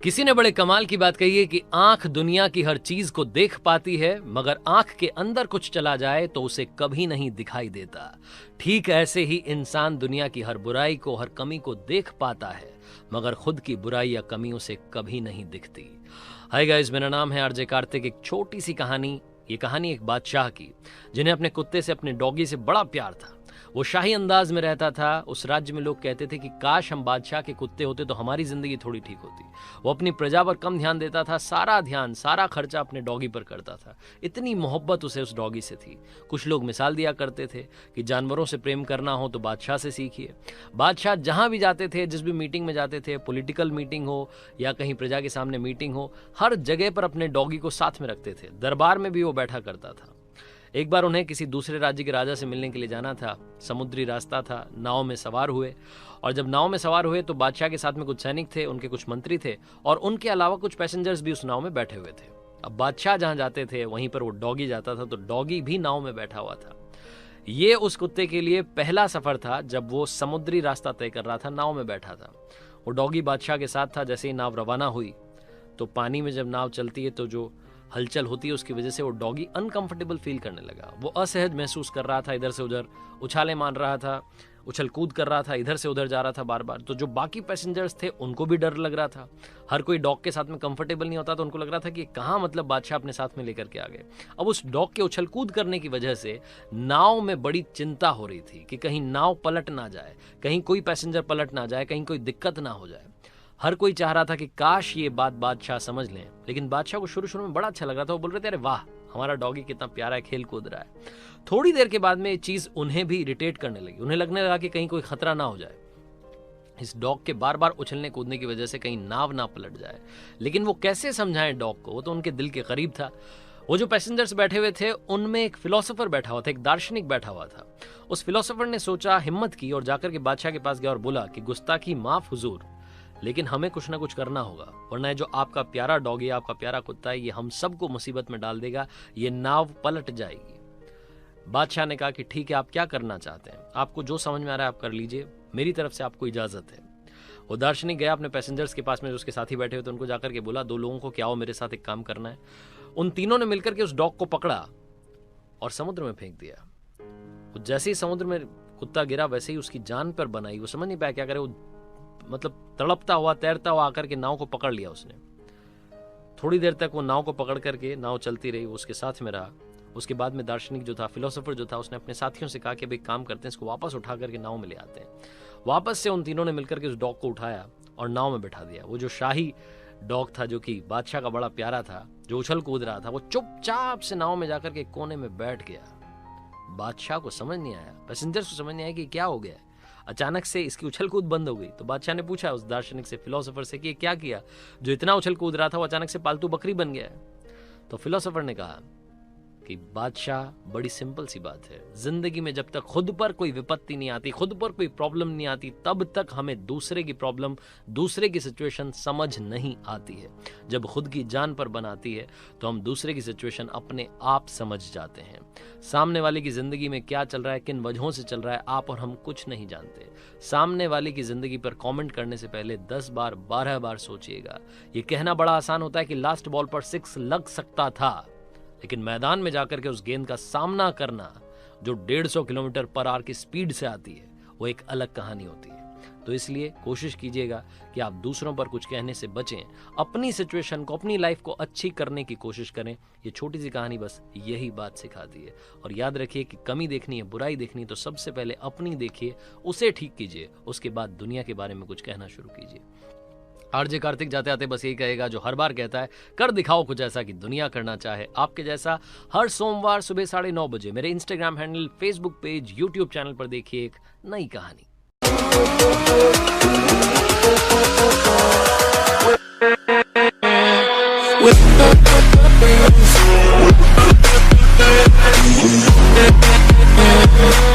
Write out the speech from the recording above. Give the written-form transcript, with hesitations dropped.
किसी ने बड़े कमाल की बात कही है कि आंख दुनिया की हर चीज को देख पाती है, मगर आंख के अंदर कुछ चला जाए तो उसे कभी नहीं दिखाई देता। ठीक ऐसे ही इंसान दुनिया की हर बुराई को, हर कमी को देख पाता है, मगर खुद की बुराई या कमी उसे कभी नहीं दिखती। हाय गाइस, मेरा नाम है आरजे कार्तिक। एक छोटी सी कहानी, ये कहानी एक बादशाह की, जिन्हें अपने कुत्ते से, अपने डॉगी से बड़ा प्यार था। वो शाही अंदाज में रहता था। उस राज्य में लोग कहते थे कि काश हम बादशाह के कुत्ते होते तो हमारी जिंदगी थोड़ी ठीक होती। वो अपनी प्रजा पर कम ध्यान देता था, सारा ध्यान, सारा खर्चा अपने डॉगी पर करता था। इतनी मोहब्बत उसे उस डॉगी से थी। कुछ लोग मिसाल दिया करते थे कि जानवरों से प्रेम करना हो तो बादशाह से सीखिए। बादशाह जहां भी जाते थे, जिस भी मीटिंग में जाते थे, पॉलिटिकल मीटिंग हो या कहीं प्रजा के सामने मीटिंग हो, हर जगह पर अपने डॉगी को साथ में रखते थे। दरबार में भी वो बैठा करता था। एक बार उन्हें किसी दूसरे राज्य के राजा से मिलने के लिए जाना था। समुद्री रास्ता था। नाव में सवार हुए, और जब नाव में सवार हुए तो बादशाह के साथ में कुछ सैनिक थे, उनके कुछ मंत्री थे, और उनके अलावा कुछ पैसेंजर्स भी उस नाव में बैठे हुए थे। अब बादशाह जहां जाते थे वहीं पर वो डॉगी जाता था, तो डॉगी भी नाव में बैठा हुआ था। ये उस कुत्ते के लिए पहला सफर था जब वो समुद्री रास्ता तय कर रहा था, नाव में बैठा था। वो डॉगी बादशाह के साथ था। जैसे ही नाव रवाना हुई तो पानी में जब नाव चलती है तो जो हलचल होती है उसकी वजह से वो डॉगी अनकंफर्टेबल फील करने लगा। वो असहज महसूस कर रहा था, इधर से उधर उछाले मार रहा था, उछल कूद कर रहा था, इधर से उधर जा रहा था बार बार। तो जो बाकी पैसेंजर्स थे उनको भी डर लग रहा था। हर कोई डॉग के साथ में कंफर्टेबल नहीं होता, तो उनको लग रहा था कि कहाँ मतलब बादशाह अपने साथ में लेकर के आ गए। अब उस डॉग के उछल कूद करने की वजह से नाव में बड़ी चिंता हो रही थी कि कहीं नाव पलट ना जाए, कहीं कोई पैसेंजर पलट ना जाए, कहीं कोई दिक्कत ना हो जाए। हर कोई चाह रहा था कि काश ये बात बादशाह समझ लें, लेकिन बादशाह को शुरू शुरू में बड़ा अच्छा लग रहा था। वो बोल रहे थे, अरे वाह, हमारा डॉगी कितना प्यारा है, खेल कूद रहा है। थोड़ी देर के बाद में ये चीज उन्हें भी इरिटेट करने लगी। उन्हें लगने लगा कि कहीं कोई खतरा ना हो जाए, इस डॉग के बार बार उछलने कूदने की वजह से कहीं नाव ना पलट जाए। लेकिन वो कैसे समझाएं डॉग को, वो तो उनके दिल के करीब था। वो जो पैसेंजर्स बैठे हुए थे उनमें एक फिलोसोफर बैठा हुआ था, एक दार्शनिक बैठा हुआ था। उस फिलोसोफर ने सोचा, हिम्मत की और जाकर के बादशाह के पास गया और बोला कि गुस्ताखी माफ हुजूर, लेकिन हमें कुछ ना कुछ करना होगा, वरना जो आपका प्यारा डॉगी, आपका प्यारा कुत्ता है, ये हम सबको मुसीबत में डाल देगा, ये नाव पलट जाएगी। बादशाह ने कहा कि ठीक है, आप क्या करना चाहते हैं, आपको जो समझ में आ रहा है आप कर लीजिए, मेरी तरफ से आपको इजाजत है। वो दार्शनिक गया अपने पैसेंजर्स के पास में, जो उसके साथी बैठे हुए थे, उनको जाकर के बोला, दो लोगों को क्या हो, मेरे साथ एक काम करना है। उन तीनों ने मिलकर के उस डॉग को पकड़ा और समुद्र में फेंक दिया। जैसे ही समुद्र में कुत्ता गिरा वैसे ही उसकी जान पर बनाई। वो समझ नहीं पाया क्या करे। वो मतलब तड़पता हुआ, तैरता हुआ आकर के नाव को पकड़ लिया उसने। थोड़ी देर तक वो नाव को पकड़ करके नाव चलती रही, वो उसके साथ में रहा। उसके बाद में दार्शनिक जो था, फिलोसोफर जो था, उसने अपने साथियों से कहा कि भाई काम करते हैं, इसको वापस उठा करके नाव में ले आते हैं। वापस से उन तीनों ने मिलकर के उस डॉग को उठाया और नाव में बैठा दिया। वो जो शाही डॉग था, जो कि बादशाह का बड़ा प्यारा था, जो उछल कूद रहा था, वो चुपचाप से नाव में जाकर के कोने में बैठ गया। बादशाह को समझ नहीं आया, पैसेंजर्स को समझ नहीं आया कि क्या हो गया। अचानक से इसकी उछल कूद बंद हो गई। तो बादशाह ने पूछा उस दार्शनिक से, फिलोसोफर से, कि क्या किया, जो इतना उछल कूद रहा था वो अचानक से पालतू बकरी बन गया है। तो फिलोसोफर ने कहा कि बादशाह, बड़ी सिंपल सी बात है, जिंदगी में जब तक खुद पर कोई विपत्ति नहीं आती, खुद पर कोई प्रॉब्लम नहीं आती, तब तक हमें दूसरे की प्रॉब्लम, दूसरे की सिचुएशन समझ नहीं आती है। जब खुद की जान पर बनाती है तो हम दूसरे की सिचुएशन अपने आप समझ जाते हैं। सामने वाले की जिंदगी में क्या चल रहा है, किन वजहों से चल रहा है, आप और हम कुछ नहीं जानते। सामने वाले की जिंदगी पर कमेंट करने से पहले 10 बार 12 बार सोचिएगा। ये कहना बड़ा आसान होता है कि लास्ट बॉल पर 6 लग सकता था, लेकिन मैदान में जाकर के उस गेंद का सामना करना, जो 150 किलोमीटर पर आवर की स्पीड से आती है, वो एक अलग कहानी होती है। तो इसलिए कोशिश कीजिएगा कि आप दूसरों पर कुछ कहने से बचें, अपनी सिचुएशन को, अपनी लाइफ को अच्छी करने की कोशिश करें। ये छोटी सी कहानी बस यही बात सिखाती है। और याद रखिए कि कमी देखनी है, बुराई देखनी है, तो सबसे पहले अपनी देखिए, उसे ठीक कीजिए, उसके बाद दुनिया के बारे में कुछ कहना शुरू कीजिए। आरजे कार्तिक जाते आते बस यही कहेगा जो हर बार कहता है, कर दिखाओ कुछ ऐसा कि दुनिया करना चाहे आपके जैसा। हर सोमवार सुबह 9:30 बजे मेरे Instagram handle, Facebook page, YouTube channel पर देखिए एक नई कहानी। With